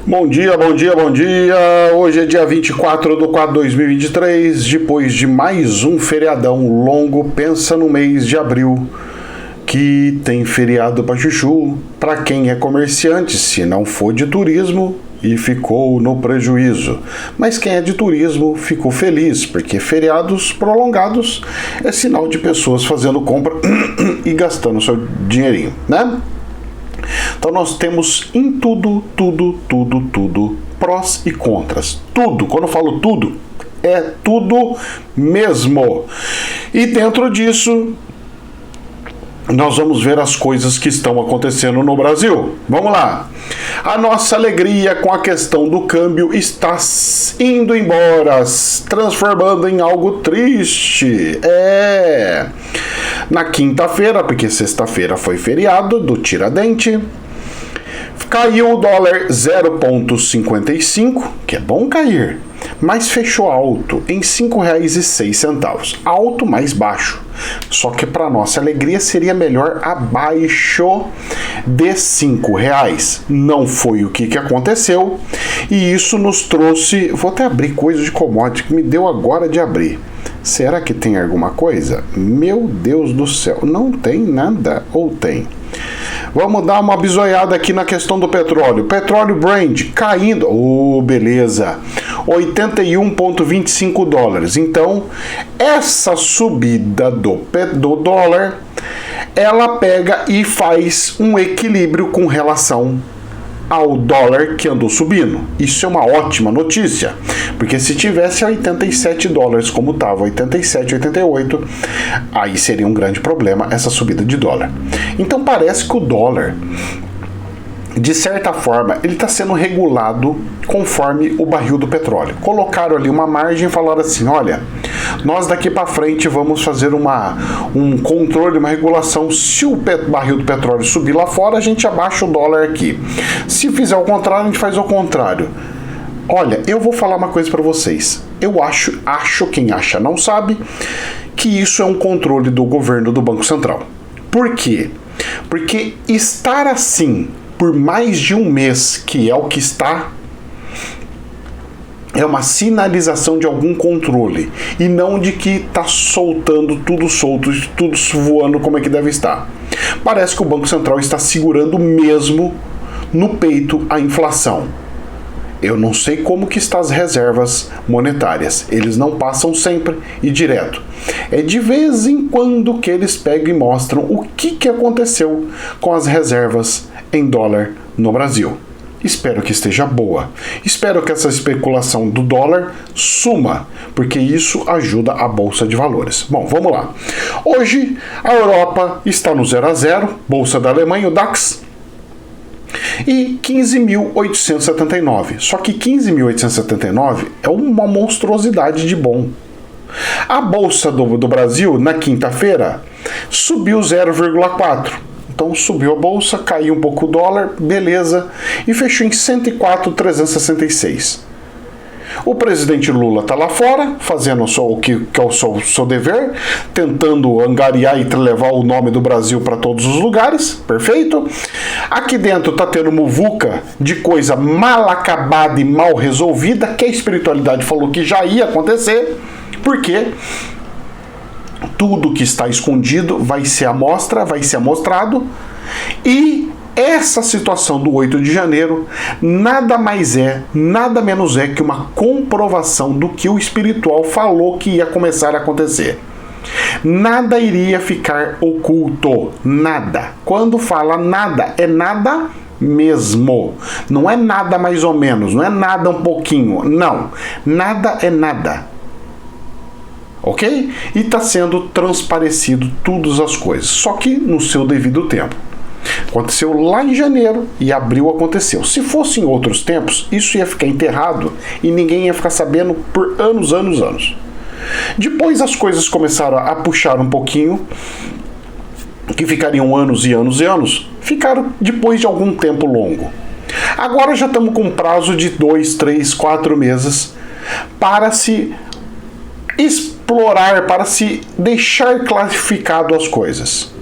Bom dia, bom dia, bom dia. Hoje é dia 24/4/2023, depois de mais um feriadão longo. Pensa no mês de abril, que tem feriado para chuchu, para quem é comerciante, se não for de turismo, e ficou no prejuízo. Mas quem é de turismo ficou feliz, porque feriados prolongados é sinal de pessoas fazendo compra e gastando seu dinheirinho, né? Então nós temos em tudo, prós e contras. Tudo, quando eu falo tudo, é tudo mesmo. E dentro disso, nós vamos ver as coisas que estão acontecendo no Brasil. Vamos lá. A nossa alegria com a questão do câmbio está indo embora, transformando em algo triste. Na quinta-feira, porque sexta-feira foi feriado do Tiradentes, caiu o dólar 0,55, que é bom cair, mas fechou alto em R$ 5,06. Alto mais baixo. Só que para nossa alegria seria melhor abaixo de R$ 5,00. Não foi o que aconteceu, e isso nos trouxe... Vou até abrir coisa de commodity que me deu agora de abrir. Será que tem alguma coisa? Meu Deus do céu, não tem nada, ou tem? Vamos dar uma bisoiada aqui na questão do petróleo. Petróleo Brent caindo. Beleza. 81,25 dólares. Então, essa subida do dólar, ela pega e faz um equilíbrio com relação ao dólar que andou subindo. Isso é uma ótima notícia, porque se tivesse 87 dólares como estava, 87, 88, aí seria um grande problema essa subida de dólar. Então parece que o dólar, de certa forma, ele está sendo regulado conforme o barril do petróleo. Colocaram ali uma margem e falaram assim, olha, nós daqui para frente vamos fazer um controle, uma regulação. Se o barril do petróleo subir lá fora, a gente abaixa o dólar aqui. Se fizer o contrário, a gente faz o contrário. Olha, eu vou falar uma coisa para vocês. Eu acho, quem acha não sabe, que isso é um controle do governo do Banco Central. Por quê? Porque estar assim por mais de um mês, que é o que está, é uma sinalização de algum controle, e não de que está soltando tudo solto, tudo voando como é que deve estar. Parece que o Banco Central está segurando mesmo no peito a inflação. Eu não sei como que estão as reservas monetárias. Eles não passam sempre e direto. É de vez em quando que eles pegam e mostram o que aconteceu com as reservas em dólar no Brasil. Espero que esteja boa. Espero que essa especulação do dólar suma, porque isso ajuda a Bolsa de Valores. Bom, vamos lá. Hoje, a Europa está no 0 a 0, Bolsa da Alemanha, o DAX, e 15.879. Só que 15.879 é uma monstruosidade de bom. A Bolsa do Brasil, na quinta-feira, subiu 0,4. Então subiu a bolsa, caiu um pouco o dólar, beleza, e fechou em 104.366. O presidente Lula está lá fora, fazendo o que é o seu dever, tentando angariar e levar o nome do Brasil para todos os lugares, perfeito. Aqui dentro está tendo muvuca de coisa mal acabada e mal resolvida, que a espiritualidade falou que já ia acontecer, porque tudo que está escondido vai ser à mostra, vai ser mostrado, e essa situação do 8 de janeiro nada mais é, nada menos é que uma comprovação do que o espiritual falou que ia começar a acontecer. Nada iria ficar oculto, nada. Quando fala nada, é nada mesmo. Não é nada mais ou menos, não é nada um pouquinho, não. Nada é nada. Ok? E está sendo transparecido todas as coisas, só que no seu devido tempo. Aconteceu lá em janeiro e abril aconteceu. Se fosse em outros tempos, isso ia ficar enterrado e ninguém ia ficar sabendo por anos. Depois as coisas começaram a puxar um pouquinho, que ficariam anos e anos, ficaram depois de algum tempo longo. Agora já estamos com um prazo de 2, 3, 4 meses para se explorar, para se deixar classificado as coisas.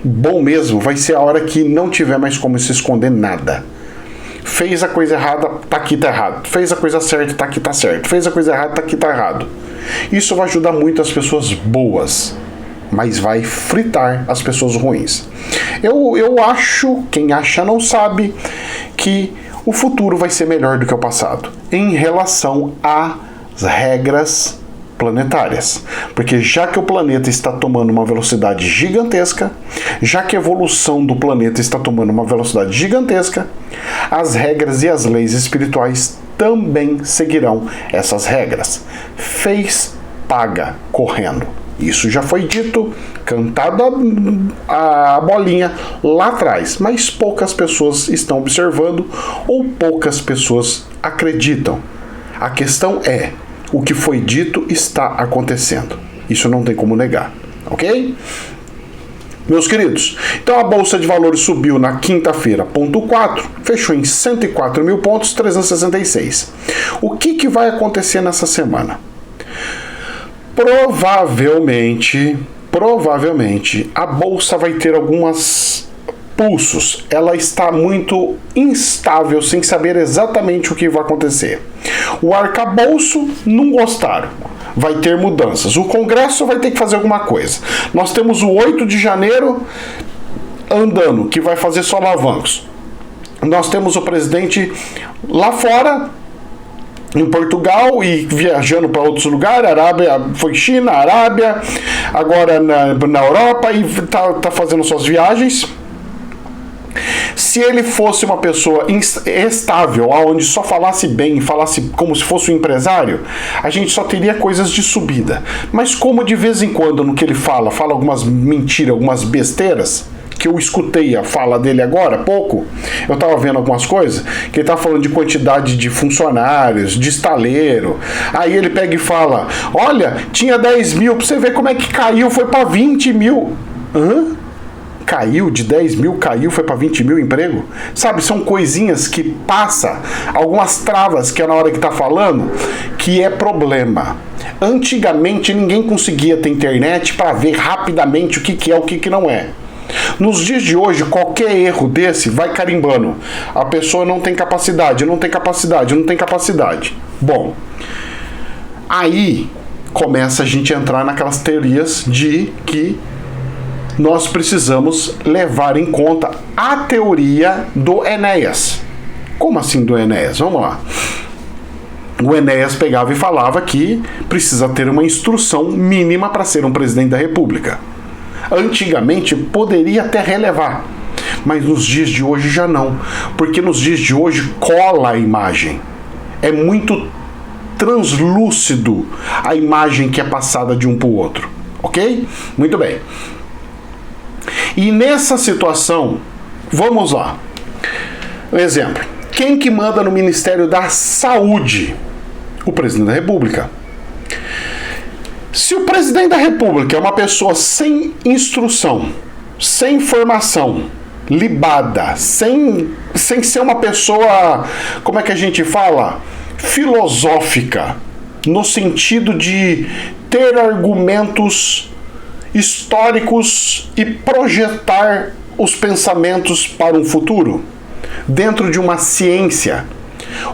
Bom mesmo vai ser a hora que não tiver mais como se esconder nada. Fez a coisa errada, tá aqui, tá errado. Fez a coisa certa, tá aqui, tá certo. Fez a coisa errada, tá aqui, tá errado. Isso vai ajudar muito as pessoas boas, mas vai fritar as pessoas ruins. Eu acho, quem acha não sabe, que o futuro vai ser melhor do que o passado em relação às regras planetárias. Porque já que o planeta está tomando uma velocidade gigantesca, já que a evolução do planeta está tomando uma velocidade gigantesca, as regras e as leis espirituais também seguirão essas regras. Fez, paga, correndo. Isso já foi dito, cantado a bolinha lá atrás, mas poucas pessoas estão observando ou poucas pessoas acreditam. A questão é, o que foi dito está acontecendo. Isso não tem como negar, ok? Meus queridos, então a Bolsa de Valores subiu na quinta-feira, 0,4, fechou em 104 mil pontos, 366. O que vai acontecer nessa semana? Provavelmente, a Bolsa vai ter algumas pulsos. Ela está muito instável, sem saber exatamente o que vai acontecer. O arcabouço não gostaram. Vai ter mudanças. O Congresso vai ter que fazer alguma coisa. Nós temos o 8 de janeiro andando, que vai fazer só alavancos. Nós temos o presidente lá fora, em Portugal, e viajando para outros lugares. Arábia, foi China, Arábia, agora na Europa, e tá fazendo suas viagens. Se ele fosse uma pessoa estável, onde só falasse bem, falasse como se fosse um empresário, a gente só teria coisas de subida. Mas como de vez em quando no que ele fala algumas mentiras, algumas besteiras, que eu escutei a fala dele agora há pouco, eu estava vendo algumas coisas, que ele estava falando de quantidade de funcionários, de estaleiro, aí ele pega e fala, olha, tinha 10 mil, pra você ver como é que caiu, foi para 20 mil. Hã? Caiu de 10 mil, foi para 20 mil emprego? Sabe, são coisinhas que passa, algumas travas que é na hora que tá falando, que é problema. Antigamente ninguém conseguia ter internet para ver rapidamente o que é, o que não é. Nos dias de hoje, qualquer erro desse vai carimbando. A pessoa não tem capacidade. Bom, aí começa a gente a entrar naquelas teorias de que nós precisamos levar em conta a teoria do Enéas. Como assim do Enéas? Vamos lá. O Enéas pegava e falava que precisa ter uma instrução mínima para ser um presidente da República. Antigamente poderia até relevar, mas nos dias de hoje já não, porque nos dias de hoje cola a imagem. É muito translúcido a imagem que é passada de um para o outro, ok? Muito bem. E nessa situação, vamos lá. Um exemplo. Quem que manda no Ministério da Saúde? O presidente da República. Se o presidente da República é uma pessoa sem instrução, sem formação, libada, sem ser uma pessoa, como é que a gente fala? Filosófica, no sentido de ter argumentos históricos e projetar os pensamentos para um futuro dentro de uma ciência.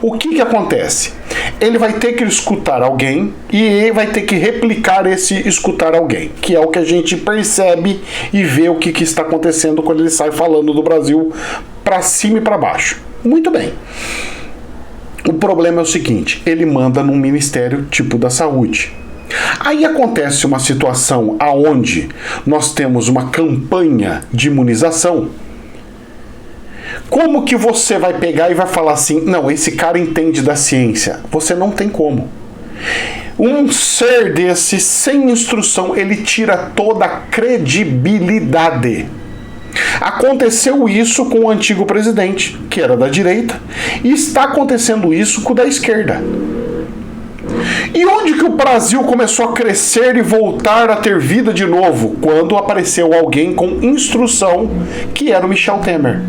O que acontece? Ele vai ter que escutar alguém e ele vai ter que replicar esse escutar alguém, que é o que a gente percebe e vê o que está acontecendo quando ele sai falando do Brasil para cima e para baixo. Muito bem. O problema é o seguinte, ele manda num ministério tipo da saúde. Aí acontece uma situação aonde nós temos uma campanha de imunização. Como que você vai pegar e vai falar assim, não, esse cara entende da ciência? Você não tem como. Um ser desse, sem instrução, ele tira toda a credibilidade. Aconteceu isso com o antigo presidente, que era da direita, e está acontecendo isso com o da esquerda. E onde que o Brasil começou a crescer e voltar a ter vida de novo? Quando apareceu alguém com instrução, que era o Michel Temer.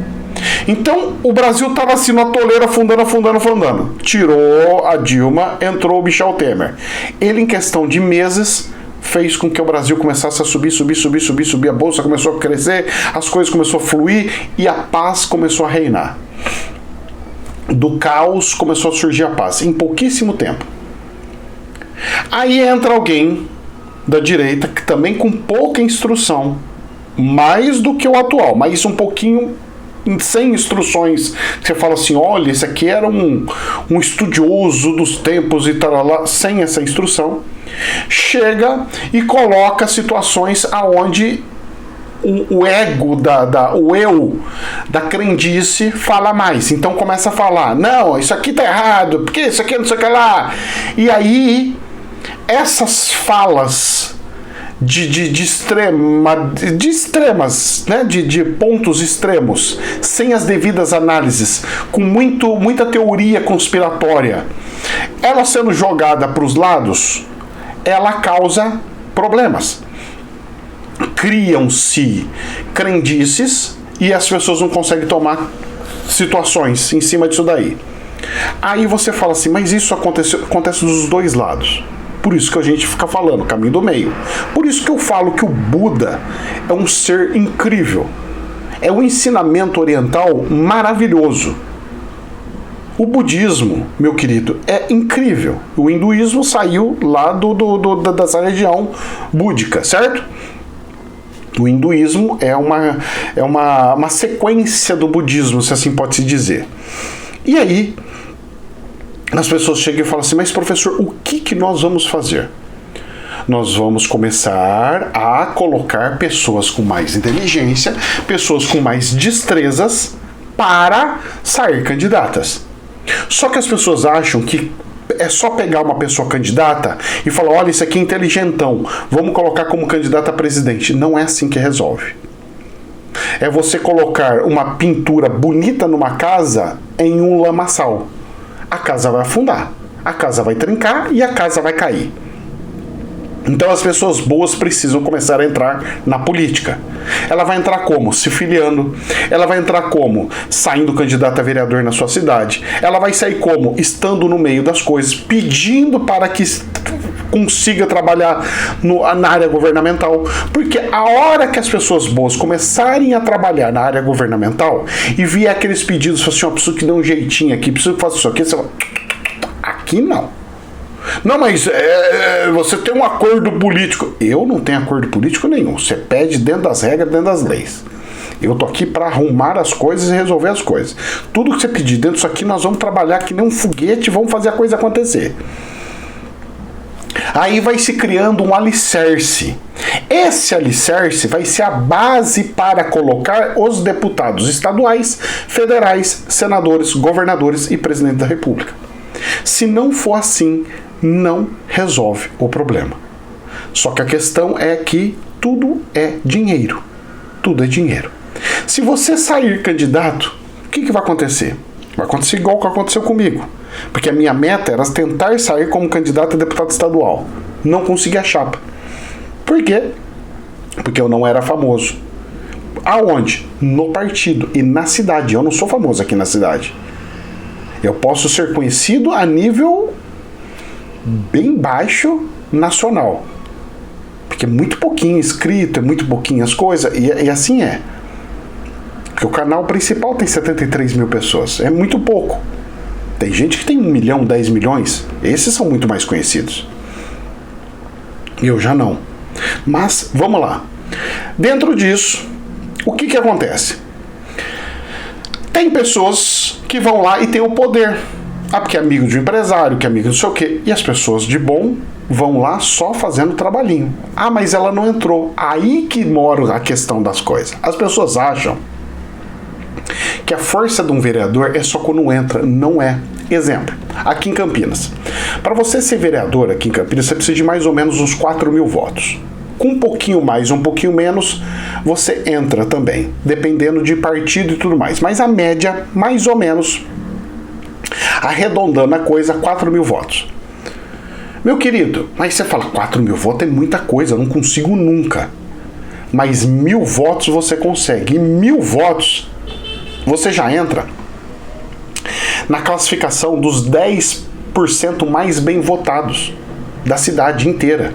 Então, o Brasil estava assim, na toleira, afundando. Tirou a Dilma, entrou o Michel Temer. Ele, em questão de meses, fez com que o Brasil começasse a subir, a bolsa começou a crescer, as coisas começaram a fluir e a paz começou a reinar. do caos começou a surgir a paz, em pouquíssimo tempo. Aí entra alguém da direita, que também com pouca instrução, mais do que o atual, mas um pouquinho sem instruções, você fala assim, olha, esse aqui era um estudioso dos tempos e tal, lá, sem essa instrução, chega e coloca situações aonde o ego, o eu da crendice fala mais. Então começa a falar, não, isso aqui tá errado, porque isso aqui não sei o que lá. E aí, essas falas de extremas, né? de pontos extremos, sem as devidas análises, com muita teoria conspiratória, ela sendo jogada para os lados, ela causa problemas. Criam-se crendices e as pessoas não conseguem tomar situações em cima disso daí. Aí você fala assim, mas isso acontece dos dois lados. Por isso que a gente fica falando, caminho do meio. Por isso que eu falo que o Buda é um ser incrível. É um ensinamento oriental maravilhoso. O budismo, meu querido, é incrível. O hinduísmo saiu lá dessa região búdica, certo? O hinduísmo é uma sequência do budismo, se assim pode se dizer. E aí, as pessoas chegam e falam assim, mas professor, o que nós vamos fazer? Nós vamos começar a colocar pessoas com mais inteligência, pessoas com mais destrezas para sair candidatas. Só que as pessoas acham que é só pegar uma pessoa candidata e falar, olha, isso aqui é inteligentão, vamos colocar como candidato a presidente. Não é assim que resolve. É você colocar uma pintura bonita numa casa em um lamaçal. A casa vai afundar, a casa vai trincar e a casa vai cair. Então as pessoas boas precisam começar a entrar na política. Ela vai entrar como? Se filiando. Ela vai entrar como? Saindo candidata a vereador na sua cidade. Ela vai sair como? Estando no meio das coisas, pedindo para que consiga trabalhar na área governamental. Porque a hora que as pessoas boas começarem a trabalhar na área governamental e vier aqueles pedidos, assim, ó, preciso que dê um jeitinho aqui, preciso que faça isso aqui, você fala, aqui não. Não, mas você tem um acordo político. Eu não tenho acordo político nenhum. Você pede dentro das regras, dentro das leis. Eu tô aqui para arrumar as coisas e resolver as coisas. Tudo que você pedir dentro disso aqui, nós vamos trabalhar que nem um foguete e vamos fazer a coisa acontecer. Aí vai se criando um alicerce. Esse alicerce vai ser a base para colocar os deputados estaduais, federais, senadores, governadores e presidente da República. Se não for assim, não resolve o problema. Só que a questão é que tudo é dinheiro. Tudo é dinheiro. Se você sair candidato, o que vai acontecer? Vai acontecer igual que aconteceu comigo. Porque a minha meta era tentar sair como candidato a deputado estadual. Não consegui a chapa. Por quê? Porque eu não era famoso. Aonde? No partido e na cidade. Eu não sou famoso aqui na cidade. Eu posso ser conhecido a nível bem baixo nacional. Porque é muito pouquinho inscrito, é muito pouquinho as coisas, e assim é. Porque o canal principal tem 73 mil pessoas, é muito pouco. Tem gente que tem 1 milhão, 10 milhões, esses são muito mais conhecidos. Eu já não. Mas, vamos lá. Dentro disso, o que acontece? Tem pessoas que vão lá e tem o poder. Ah, porque é amigo de um empresário, que é amigo do sei o quê. E as pessoas de bom vão lá só fazendo trabalhinho. Ah, mas ela não entrou. Aí que mora a questão das coisas. As pessoas acham que a força de um vereador é só quando entra. Não é. Exemplo, aqui em Campinas. Para você ser vereador aqui em Campinas, você precisa de mais ou menos uns 4 mil votos. Com um pouquinho mais, um pouquinho menos, você entra também, dependendo de partido e tudo mais. Mas a média, mais ou menos, arredondando a coisa, 4 mil votos. Meu querido, mas você fala, 4 mil votos é muita coisa, eu não consigo nunca. Mas 1.000 votos você consegue. E 1.000 votos, você já entra na classificação dos 10% mais bem votados da cidade inteira.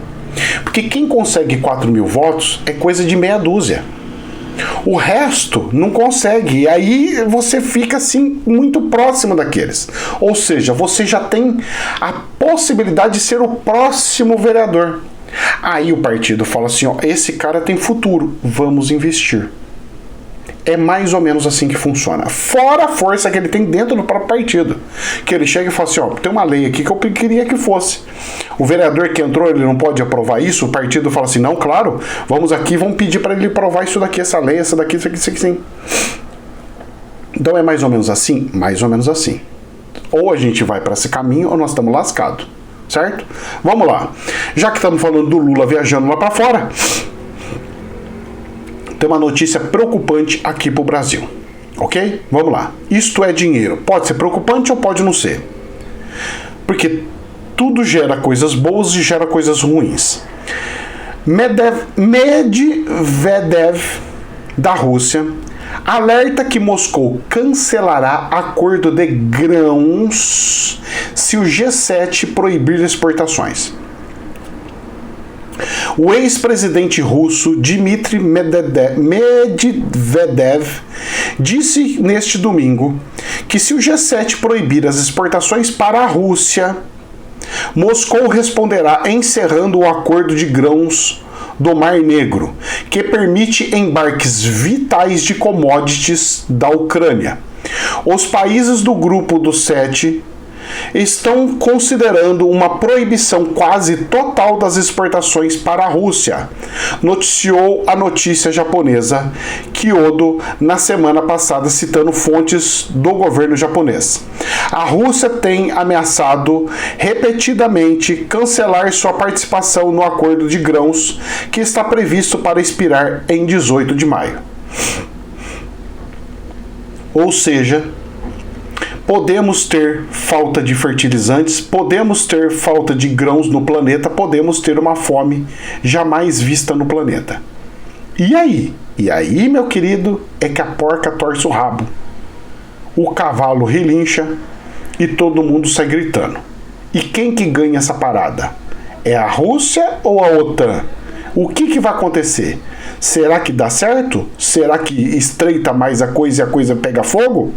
Porque quem consegue 4 mil votos é coisa de meia dúzia. O resto não consegue. E aí você fica assim muito próximo daqueles. Ou seja, você já tem a possibilidade de ser o próximo vereador. Aí o partido fala assim, ó, esse cara tem futuro, vamos investir. É mais ou menos assim que funciona. Fora a força que ele tem dentro do próprio partido. Que ele chega e fala assim, ó, tem uma lei aqui que eu queria que fosse. O vereador que entrou, ele não pode aprovar isso? O partido fala assim, não, claro, vamos aqui, vamos pedir para ele aprovar isso daqui, essa lei, essa daqui, isso aqui, sim. Então é mais ou menos assim? Mais ou menos assim. Ou a gente vai para esse caminho ou nós estamos lascados. Certo? Vamos lá. Já que estamos falando do Lula viajando lá para fora, tem uma notícia preocupante aqui pro Brasil. Ok? Vamos lá. Isto é dinheiro. Pode ser preocupante ou pode não ser. Porque tudo gera coisas boas e gera coisas ruins. Medvedev, da Rússia, alerta que Moscou cancelará acordo de grãos se o G7 proibir exportações. O ex-presidente russo Dmitry Medvedev disse neste domingo que se o G7 proibir as exportações para a Rússia, Moscou responderá encerrando o acordo de grãos do Mar Negro, que permite embarques vitais de commodities da Ucrânia. Os países do grupo dos 7 estão considerando uma proibição quase total das exportações para a Rússia, noticiou a notícia japonesa Kyodo na semana passada, citando fontes do governo japonês. A Rússia tem ameaçado repetidamente cancelar sua participação no acordo de grãos que está previsto para expirar em 18 de maio. Ou seja, podemos ter falta de fertilizantes, podemos ter falta de grãos no planeta, podemos ter uma fome jamais vista no planeta. E aí? E aí, meu querido, é que a porca torce o rabo. O cavalo relincha e todo mundo sai gritando. E quem que ganha essa parada? É a Rússia ou a OTAN? O que vai acontecer? Será que dá certo? Será que estreita mais a coisa e a coisa pega fogo?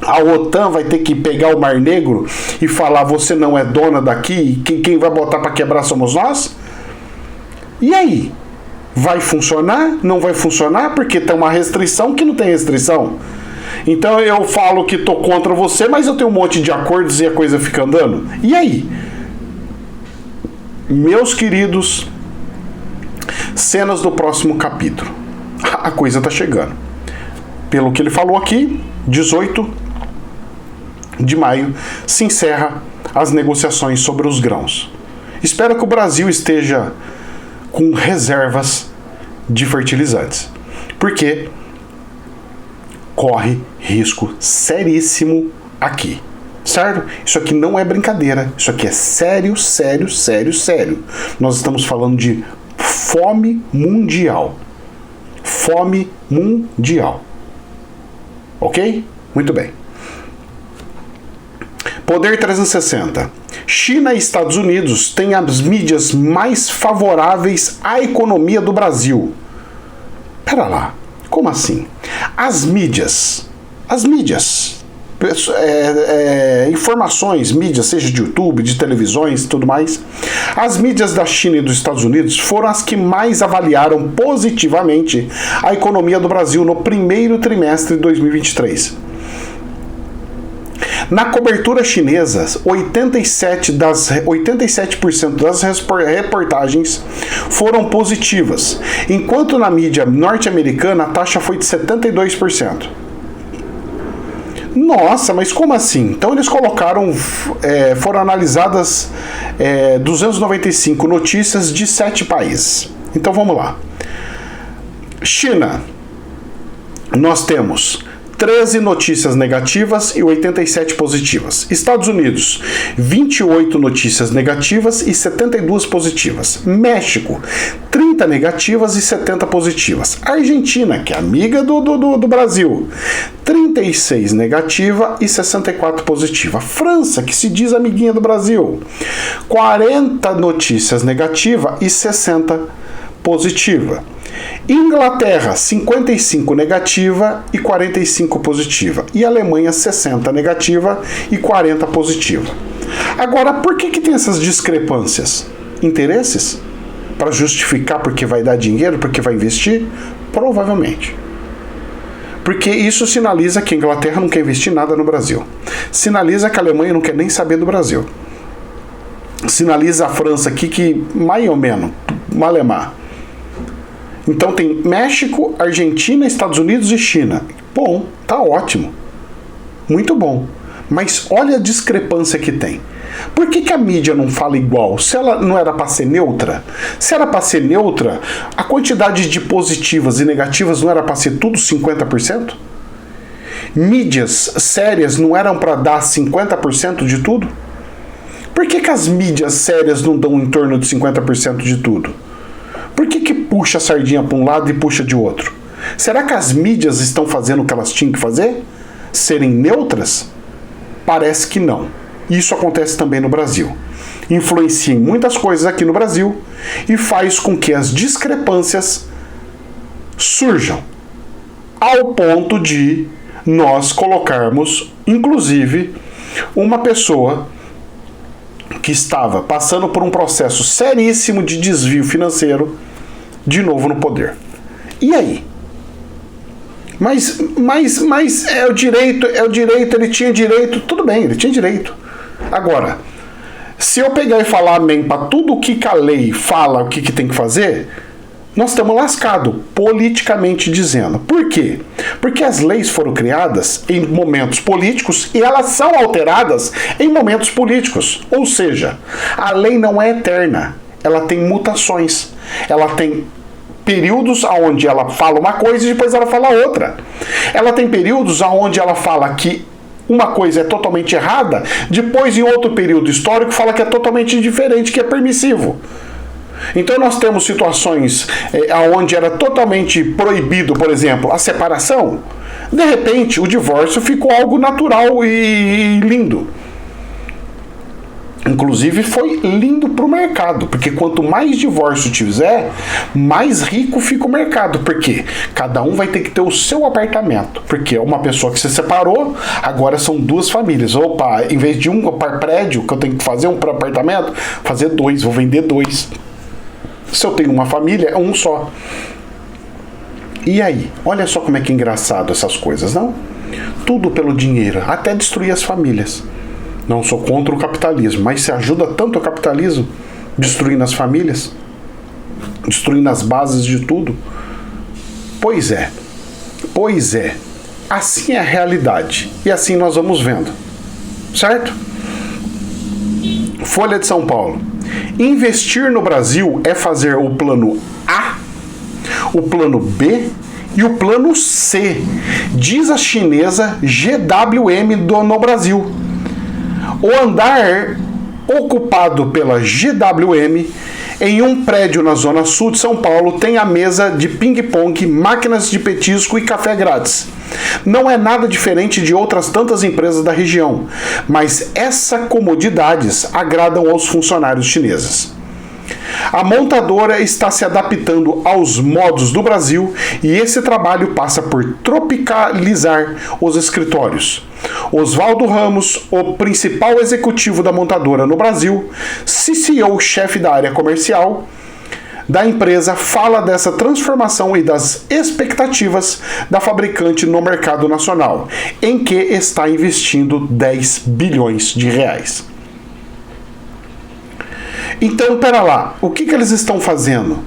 A OTAN vai ter que pegar o Mar Negro e falar, você não é dona daqui, quem vai botar para quebrar somos nós? E aí? Vai funcionar? Não vai funcionar? Porque tem uma restrição que não tem restrição. Então eu falo que tô contra você, mas eu tenho um monte de acordos e a coisa fica andando. E aí? Meus queridos, cenas do próximo capítulo. A coisa tá chegando. Pelo que ele falou aqui, 18 de maio se encerra as negociações sobre os grãos. Espero que o Brasil esteja com reservas de fertilizantes, porque corre risco seríssimo aqui, certo? Isso aqui não é brincadeira, isso aqui é sério, sério, sério, sério. Nós estamos falando de fome mundial. Fome mundial. Ok? Muito bem. Poder 360. China e Estados Unidos têm as mídias mais favoráveis à economia do Brasil. Pera lá, como assim? As mídias, informações, mídias, seja de YouTube, de televisões e tudo mais, as mídias da China e dos Estados Unidos foram as que mais avaliaram positivamente a economia do Brasil no primeiro trimestre de 2023. Na cobertura chinesa, 87% das reportagens foram positivas, enquanto na mídia norte-americana a taxa foi de 72%. Nossa, mas como assim? Então eles colocaram, foram analisadas 295 notícias de 7 países. Então vamos lá. China, nós temos 13 notícias negativas e 87 positivas. Estados Unidos, 28 notícias negativas e 72 positivas. México, 30 negativas e 70 positivas. Argentina, que é amiga do Brasil, 36 negativa e 64 positiva. França, que se diz amiguinha do Brasil, 40 notícias negativa e 60 positiva. Inglaterra, 55 negativa e 45 positiva. E Alemanha, 60 negativa e 40 positiva. Agora, por que tem essas discrepâncias? Interesses? Para justificar porque vai dar dinheiro, porque vai investir? Provavelmente. Porque isso sinaliza que a Inglaterra não quer investir nada no Brasil. Sinaliza que a Alemanha não quer nem saber do Brasil. Sinaliza a França aqui que, mais ou menos, malemar. Então tem México, Argentina, Estados Unidos e China. Bom, tá ótimo. Muito bom. Mas olha a discrepância que tem. Por que a mídia não fala igual? Se ela não era para ser neutra? Se era para ser neutra, a quantidade de positivas e negativas não era para ser tudo 50%? Mídias sérias não eram para dar 50% de tudo? Por que as mídias sérias não dão em torno de 50% de tudo? Por que puxa a sardinha para um lado e puxa de outro? Será que as mídias estão fazendo o que elas tinham que fazer? Serem neutras? Parece que não. Isso acontece também no Brasil. Influencia em muitas coisas aqui no Brasil e faz com que as discrepâncias surjam, ao ponto de nós colocarmos, inclusive, uma pessoa que estava passando por um processo seríssimo de desvio financeiro de novo no poder. E aí? Mas é o direito, ele tinha direito, tudo bem, ele tinha direito. Agora, se eu pegar e falar amém para tudo o que a lei fala, o que tem que fazer, nós estamos lascados, politicamente dizendo. Por quê? Porque as leis foram criadas em momentos políticos e elas são alteradas em momentos políticos. Ou seja, a lei não é eterna, ela tem mutações, ela tem períodos onde ela fala uma coisa e depois ela fala outra. Ela tem períodos onde ela fala que uma coisa é totalmente errada, depois em outro período histórico fala que é totalmente diferente, que é permissivo. Então nós temos situações onde era totalmente proibido, por exemplo, a separação. De repente o divórcio ficou algo natural e lindo. Inclusive foi lindo para o mercado, porque quanto mais divórcio tiver, mais rico fica o mercado, porque cada um vai ter que ter o seu apartamento, porque é uma pessoa que se separou, agora são duas famílias. Opa, em vez de um prédio que eu tenho que fazer um para apartamento, fazer dois, vou vender dois. Se eu tenho uma família, é um só. E aí? Olha só como é que é engraçado essas coisas, não? Tudo pelo dinheiro, até destruir as famílias. Não sou contra o capitalismo, mas se ajuda tanto o capitalismo, destruindo as famílias, destruindo as bases de tudo. Pois é. Assim é a realidade. E assim nós vamos vendo. Certo? Folha de São Paulo. Investir no Brasil é fazer o plano A, o plano B e o plano C, diz a chinesa GWM no Brasil. O andar ocupado pela GWM em um prédio na zona sul de São Paulo tem a mesa de ping-pong, máquinas de petisco e café grátis. Não é nada diferente de outras tantas empresas da região, mas essas comodidades agradam aos funcionários chineses. A montadora está se adaptando aos modos do Brasil e esse trabalho passa por tropicalizar os escritórios. Oswaldo Ramos, o principal executivo da montadora no Brasil, CCO, chefe da área comercial da empresa, fala dessa transformação e das expectativas da fabricante no mercado nacional, em que está investindo 10 bilhões de reais. Então, pera lá, o que eles estão fazendo?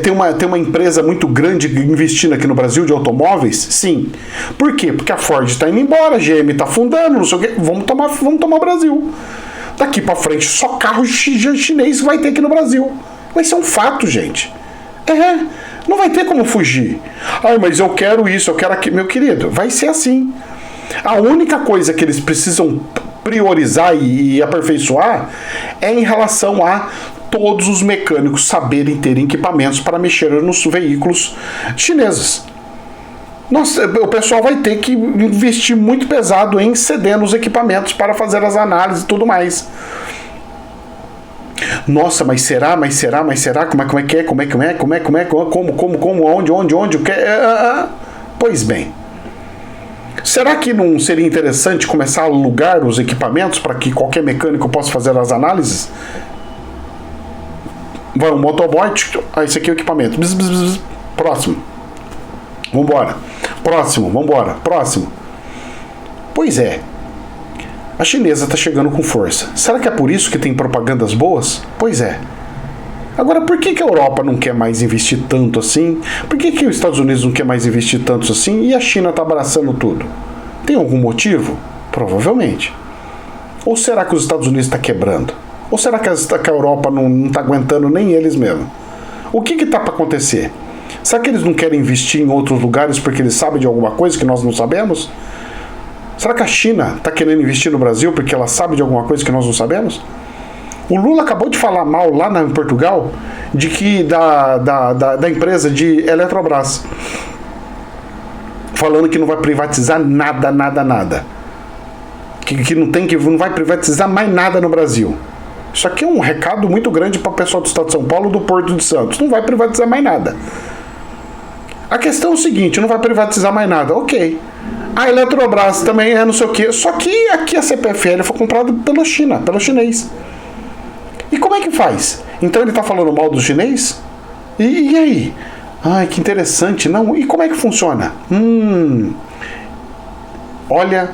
Tem uma empresa muito grande investindo aqui no Brasil de automóveis? Sim. Por quê? Porque a Ford está indo embora, a GM está afundando, não sei o quê. Vamos tomar o Brasil. Daqui para frente, só carro chinês vai ter aqui no Brasil. Vai ser um fato, gente. Não vai ter como fugir. Mas eu quero isso, eu quero aquilo. Meu querido, vai ser assim. A única coisa que eles precisam priorizar e aperfeiçoar é em relação a todos os mecânicos saberem ter equipamentos para mexer nos veículos chineses. O pessoal vai ter que investir muito pesado em ceder nos equipamentos para fazer as análises e tudo mais. Nossa, mas será? Como é que é? Como, onde, o que? Pois bem. Será que não seria interessante começar a alugar os equipamentos para que qualquer mecânico possa fazer as análises? Vai um motoboy, esse aqui é o equipamento. Próximo. Vambora. Próximo. Pois é. A chinesa está chegando com força. Será que é por isso que tem propagandas boas? Pois é. Agora, por que a Europa não quer mais investir tanto assim? Por que os Estados Unidos não quer mais investir tanto assim? E a China está abraçando tudo? Tem algum motivo? Provavelmente. Ou será que os Estados Unidos está quebrando? Ou será que a Europa não está aguentando nem eles mesmo? O que está para acontecer? Será que eles não querem investir em outros lugares porque eles sabem de alguma coisa que nós não sabemos? Será que a China está querendo investir no Brasil porque ela sabe de alguma coisa que nós não sabemos? O Lula acabou de falar mal lá em Portugal de que da empresa de Eletrobras, falando que não vai privatizar nada. Que não vai privatizar mais nada no Brasil. Isso aqui é um recado muito grande para o pessoal do estado de São Paulo, do Porto de Santos. Não vai privatizar mais nada. A questão é o seguinte, não vai privatizar mais nada. Ok. A Eletrobras também é não sei o quê. Só que aqui a CPFL foi comprada pela China, pelo chinês. E como é que faz? Então ele está falando mal do chinês? E aí? Ai, que interessante. Não, e como é que funciona? Olha,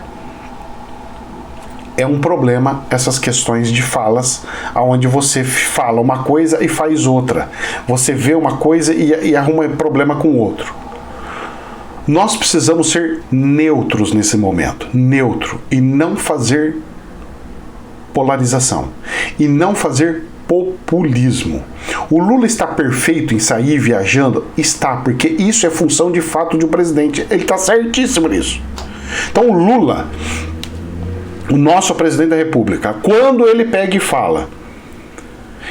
é um problema essas questões de falas, onde você fala uma coisa e faz outra. Você vê uma coisa e arruma problema com outro. Nós precisamos ser neutros nesse momento. Neutro. E não fazer polarização. E não fazer populismo. O Lula está perfeito em sair viajando? Está, porque isso é função de fato de um presidente. Ele está certíssimo nisso. Então o Lula, o nosso presidente da República, quando ele pega e fala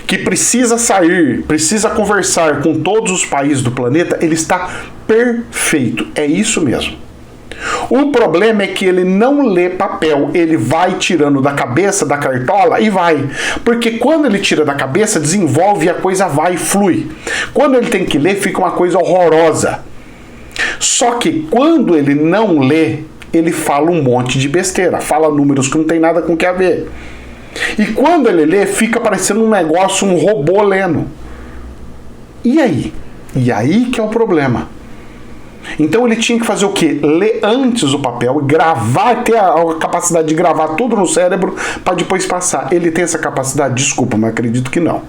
que precisa sair, precisa conversar com todos os países do planeta, ele está perfeito. É isso mesmo. O problema é que ele não lê papel, ele vai tirando da cabeça, da cartola e vai. Porque quando ele tira da cabeça, desenvolve e a coisa vai, flui. Quando ele tem que ler, fica uma coisa horrorosa. Só que quando ele não lê, ele fala um monte de besteira, fala números que não tem nada com o que a ver. E quando ele lê, fica parecendo um negócio, um robô lendo. E aí? E aí que é o problema. Então ele tinha que fazer o quê? Ler antes o papel, gravar, ter a capacidade de gravar tudo no cérebro para depois passar. Ele tem essa capacidade? Desculpa, mas acredito que não.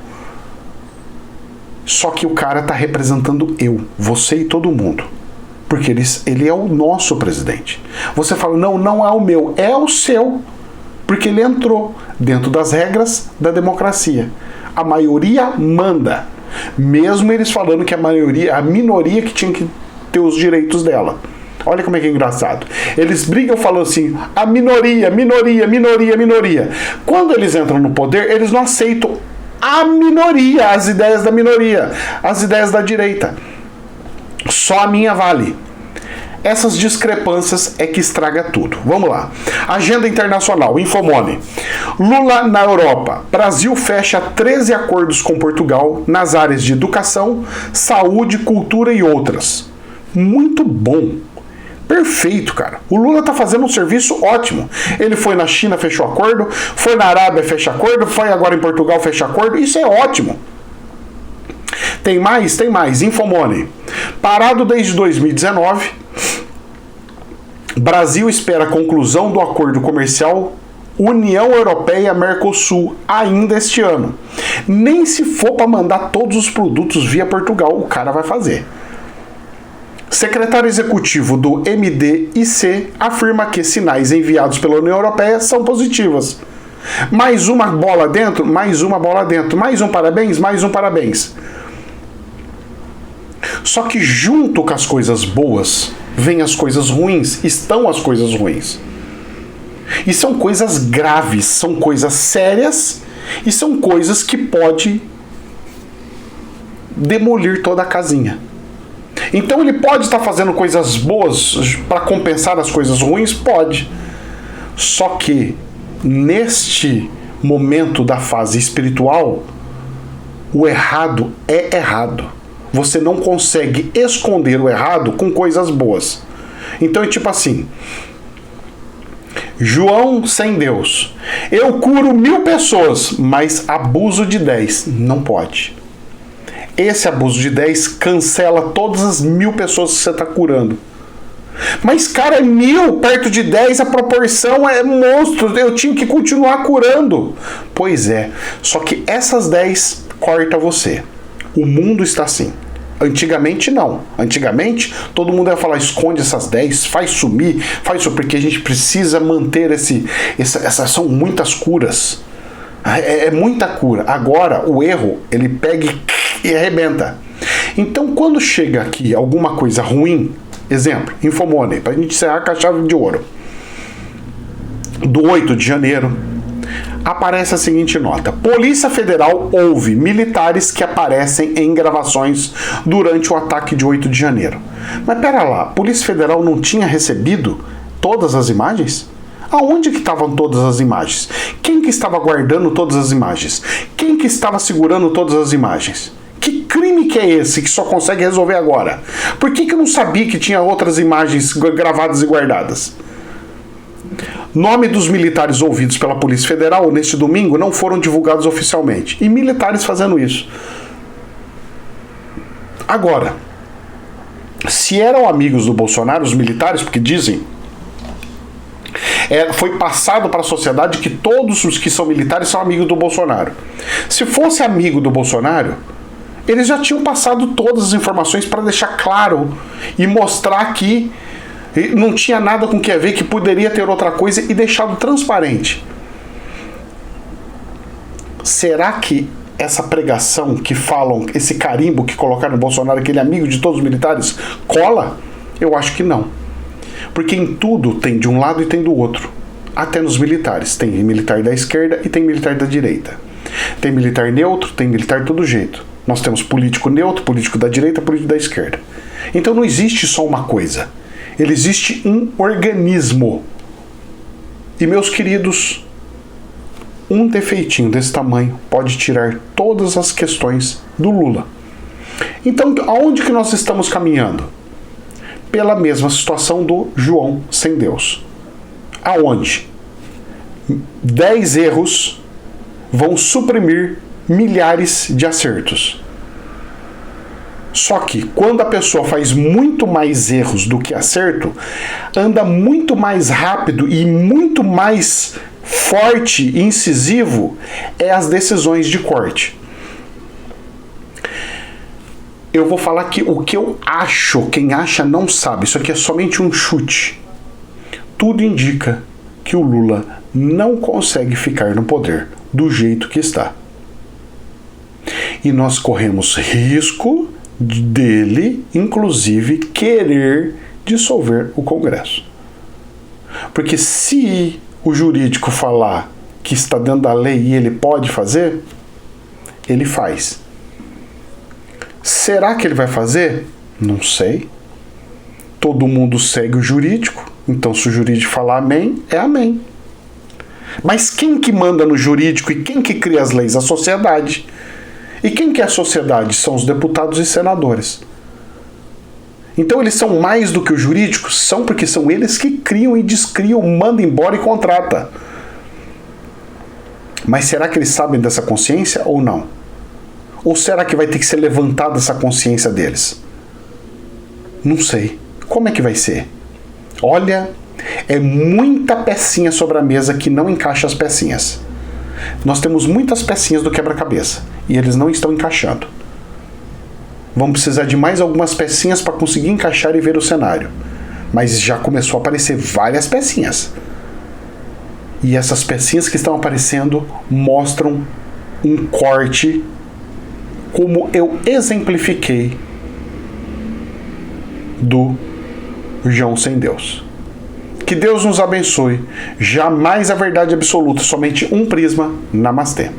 Só que o cara tá representando eu, você e todo mundo. Porque ele é o nosso presidente. Você fala, não é o meu, é o seu. Porque ele entrou dentro das regras da democracia. A maioria manda. Mesmo eles falando que a minoria que tinha que ter os direitos dela. Olha como é que é engraçado. Eles brigam falando assim, a minoria. Quando eles entram no poder, eles não aceitam a minoria, as ideias da minoria, as ideias da direita. Só a minha vale. Essas discrepâncias é que estraga tudo. Vamos lá. Agenda internacional, Infomone. Lula na Europa. Brasil fecha 13 acordos com Portugal nas áreas de educação, saúde, cultura e outras. Muito bom. Perfeito, cara. O Lula tá fazendo um serviço ótimo. Ele foi na China, fechou acordo. Foi na Arábia, fechou acordo. Foi agora em Portugal, fechou acordo. Isso é ótimo. Tem mais? Tem mais. Infomone. Parado desde 2019, Brasil espera a conclusão do acordo comercial União Europeia-Mercosul ainda este ano. Nem se for para mandar todos os produtos via Portugal, o cara vai fazer. Secretário executivo do MDIC afirma que sinais enviados pela União Europeia são positivos. Mais uma bola dentro, mais uma bola dentro, mais um parabéns, mais um parabéns. Só que junto com as coisas boas, vem as coisas ruins, estão as coisas ruins. E são coisas graves, são coisas sérias e são coisas que pode demolir toda a casinha. Então ele pode estar fazendo coisas boas para compensar as coisas ruins? Pode. Só que neste momento da fase espiritual, O errado é errado. Você não consegue esconder o errado com coisas boas. Então é tipo assim: João sem Deus. Eu curo 1000 pessoas, mas abuso de 10. Não pode. Esse abuso de 10 cancela todas as 1000 pessoas que você está curando. Mas, cara, 1000 perto de 10, a proporção é monstro. Eu tinha que continuar curando. Pois é. Só que essas 10 corta você. O mundo está assim. Antigamente não. Antigamente todo mundo ia falar: esconde essas 10, faz sumir, faz isso, porque a gente precisa manter essas são muitas curas. É muita cura. Agora o erro, ele pega e arrebenta. Então quando chega aqui alguma coisa ruim, exemplo, Infomoney, pra gente encerrar com a chave de ouro, do 8 de janeiro, aparece a seguinte nota: Polícia Federal ouve militares que aparecem em gravações durante o ataque de 8 de janeiro. Mas pera lá, a Polícia Federal não tinha recebido todas as imagens? Aonde que estavam todas as imagens? Quem que estava guardando todas as imagens? Quem que estava segurando todas as imagens? Que crime que é esse que só consegue resolver agora? Por que eu não sabia que tinha outras imagens gravadas e guardadas? Nome dos militares ouvidos pela Polícia Federal neste domingo não foram divulgados oficialmente. E militares fazendo isso. Agora, se eram amigos do Bolsonaro, os militares, porque dizem, foi passado para a sociedade que todos os que são militares são amigos do Bolsonaro. Se fosse amigo do Bolsonaro, eles já tinham passado todas as informações para deixar claro e mostrar que não tinha nada com que a ver, que poderia ter outra coisa, e deixado transparente. Será que essa pregação que falam, esse carimbo que colocaram no Bolsonaro, que ele é amigo de todos os militares, cola? Eu acho que não. Porque em tudo tem de um lado e tem do outro. Até nos militares. Tem militar da esquerda e tem militar da direita. Tem militar neutro, tem militar de todo jeito. Nós temos político neutro, político da direita, político da esquerda. Então não existe só uma coisa. Ele existe um organismo. E, meus queridos, um defeitinho desse tamanho pode tirar todas as questões do Lula. Então, aonde que nós estamos caminhando? Pela mesma situação do João sem Deus. Aonde 10 erros vão suprimir milhares de acertos. Só que quando a pessoa faz muito mais erros do que acerto, anda muito mais rápido e muito mais forte e incisivo as decisões de corte. Eu vou falar que o que eu acho, quem acha não sabe, isso aqui é somente um chute. Tudo indica que o Lula não consegue ficar no poder do jeito que está. E nós corremos risco dele, inclusive, querer dissolver o Congresso. Porque se o jurídico falar que está dentro da lei e ele pode fazer, ele faz. Será que ele vai fazer? Não sei. Todo mundo segue o jurídico, então se o jurídico falar amém, é amém. Mas quem que manda no jurídico e quem que cria as leis? A sociedade. E quem que é a sociedade? São os deputados e senadores. Então eles são mais do que o jurídico? São, porque são eles que criam e descriam, mandam embora e contrata. Mas será que eles sabem dessa consciência ou não? Ou será que vai ter que ser levantada essa consciência deles? Não sei. Como é que vai ser? Olha, é muita pecinha sobre a mesa que não encaixa as pecinhas. Nós temos muitas pecinhas do quebra-cabeça e eles não estão encaixando. Vamos precisar de mais algumas pecinhas para conseguir encaixar e ver o cenário. Mas já começou a aparecer várias pecinhas. E essas pecinhas que estão aparecendo mostram um corte, como eu exemplifiquei, do João sem Deus. Que Deus nos abençoe. Jamais a verdade absoluta, somente um prisma. Namastê.